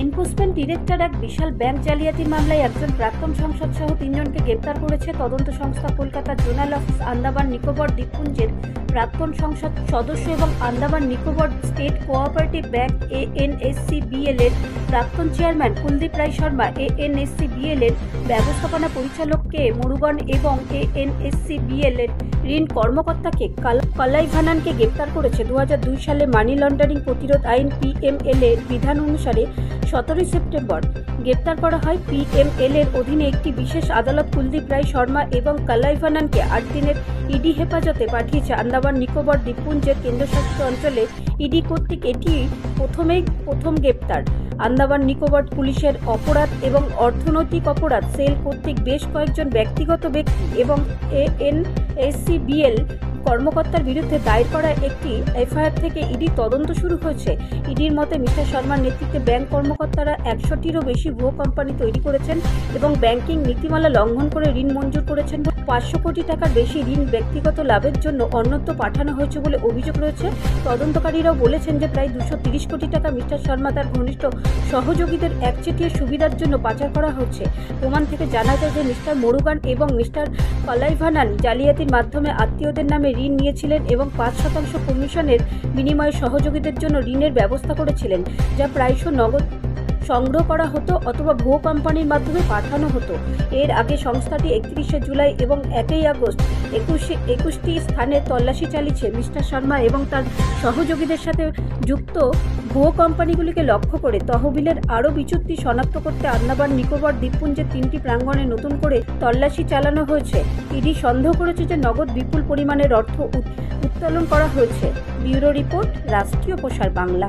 Enforcement director এক বিশাল bank জালিয়াতির মামলায় একজন প্রাক্তন সংসদ সহ 3 জনকে গ্রেপ্তার করেছে তদন্ত সংস্থা কলকাতার জোনাল অফিস। আন্দামান নিকোবর দ্বীপপুঞ্জের প্রাক্তন সংসদ সদস্য এবং Andaman Nicobar state cooperative bank ANSCBL এর প্রাক্তন চেয়ারম্যান কুলদীপ রায় শর্মা, ANSCBL এর ব্যবস্থাপনা পরিচালক কে মুরুগন এবং ANSCBL এর ঋণ কর্মকর্তাকে কালাইভানানকে গ্রেপ্তার করেছে। 2002 সালে মানি লন্ডারিং প্রতিরোধ আইন PML এর বিধান অনুসারে 17 সেপ্টেম্বর গ্রেপ্তার করা হয়। PML এর অধীনে একটি বিশেষ আদালত কুলদীপ রায় শর্মা এবং কালাইভানানকে 8 দিনের ইডি হেফাজতে পাঠিয়েছে। আন্দামান নিকোবর দ্বীপপুঞ্জের কেন্দ্রশাসিত অঞ্চলে ইডি কর্তৃক এটি প্রথম গ্রেপ্তার। আন্দামান নিকোবর পুলিশের অপরাধ এবং অর্থনৈতিক অপরাধ সেল কর্তৃক বেশ কয়েকজন ব্যক্তিগত ব্যক্তি এবং ANSCBL কর্মকর্তার বিরুদ্ধে দায়ের করা একটি FIR থেকে ইডি তদন্ত শুরু হয়েছে। ইডির মতে মিস্টার শর্মার নেতৃত্বে ব্যাংক কর্মকর্তারা 100টিরও বেশি ভুয়ো কোম্পানি তৈরি করেছেন এবং ব্যাংকিং নীতিমালা লঙ্ঘন করে ঋণ মঞ্জুর করেছেন। 500 কোটি টাকার বেশি ঋণ ব্যক্তিগত লাভের জন্য অন্যত্র পাঠানো হয়েছে বলে অভিযোগ রয়েছে। তদন্তকারীরাও বলেছেন যে প্রায় 230 কোটি টাকা মিস্টার শর্মা তার ঘনিষ্ঠ সহযোগীদের একচেটিয়া সুবিধার জন্য পাচার করা হচ্ছে। প্রমাণ থেকে জানা যায় যে মিস্টার মুরুগান এবং মিস্টার কালাইভানান জালিয়াতির মাধ্যমে আত্মীয়দের নামে ঋণ নিয়েছিলেন এবং 5% কমিশনের বিনিময়ে সহযোগীদের জন্য ঋণের ব্যবস্থা করেছিলেন, যা প্রায়শই নগদ সংগ্রহ করা হতো অথবা ভুয়ো কোম্পানির মাধ্যমে পাঠানো হতো। এর আগে সংস্থাটি 31 জুলাই এবং 1 আগস্ট 21টি স্থানে তল্লাশি চালিয়েছে। মিস্টার শর্মা এবং তার সহযোগীদের সাথে যুক্ত ভুয়ো কোম্পানিগুলিকে লক্ষ্য করে তহবিলের আরও বিচ্যুতি শনাক্ত করতে আন্দামান নিকোবর দ্বীপপুঞ্জের 3টি প্রাঙ্গণে নতুন করে তল্লাশি চালানো হয়েছে। ইডি সন্দেহ করেছে যে নগদ বিপুল পরিমাণের অর্থ উত্তোলন করা হয়েছে। ব্যুরো রিপোর্ট, রাষ্ট্রীয় প্রসার বাংলা।